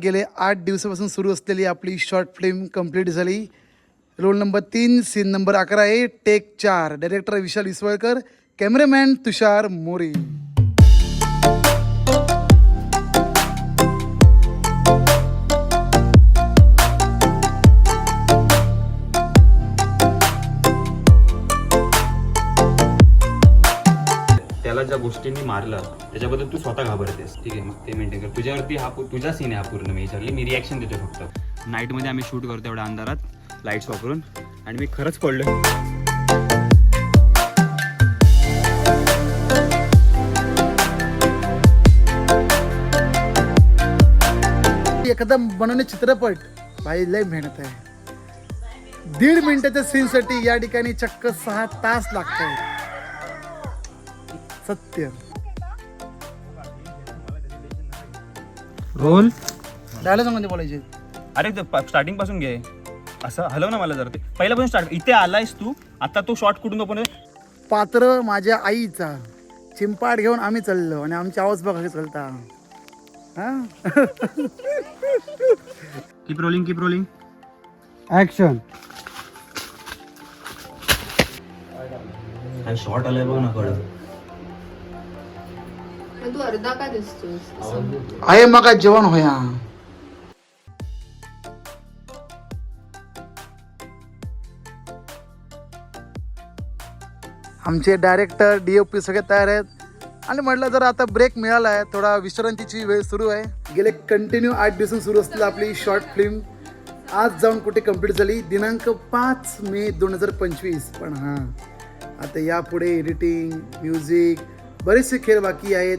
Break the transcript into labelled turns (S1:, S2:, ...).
S1: गेले 8 दिवसापासून सुरू असलेली आपली शॉर्ट फिल्म कंप्लीट झाली. रोल नंबर 3, सीन नंबर 11 आहे, टेक 4. डायरेक्टर विशाल विसवळकर, कॅमेरामॅन तुषार मोरे.
S2: त्याला ज्या गोष्टींनी मारलं त्याच्याबद्दल तू स्वतः घाबरतेस, ठीक आहे, मग ते मेंटेन कर. तुझ्यावरती हा तुझा सीन आहे, हा पूर्ण मेजरली मी रिॲक्शन देतो फक्त. नाईटमध्ये आम्ही शूट करतो एवढ्या अंधारात लाईट्स वापरून, आणि मी खरंच पडलो.
S1: एकदम बनवणे चित्रपट भाई लय मेहनत आहे. 1.5 मिनिटाच्या सीनसाठी या ठिकाणी चक्क 6 तास लागतात. सत्य.
S2: रोल
S1: डायलॉग मध्ये बोलायचे.
S2: अरे स्टार्टिंग पासून घे, असं हलव ना मला जर. ते पहिल्यापासून स्टार्ट. इथे आलायस तू, आता तो शॉर्ट कुठून ओपन.
S1: पात्र माझ्या आईचा, चिंपाड घेऊन आम्ही चाललो आणि आमची आवाज बघा चालता.
S2: Keep rolling.
S1: ऍक्शन.
S2: आणि शॉर्ट आलाय बघ ना कडं.
S3: तू अर्धा का दिसतोस?
S1: आहे मग जेवण होया. आमचे डायरेक्टर DOP सगळे तयार आहेत. आणि म्हटलं जर आता ब्रेक मिळाला आहे, थोडा विश्रांतीची वेळ सुरू आहे. गेले कंटिन्यू 8 दिवसांनी सुरू असलेली आपली शॉर्ट फिल्म आज जाऊन कुठे कंप्लीट झाली, दिनांक 5 मे 2025. पण हां, आता यापुढे एडिटिंग, म्युझिक, बरेचसे खेळ बाकी आहेत.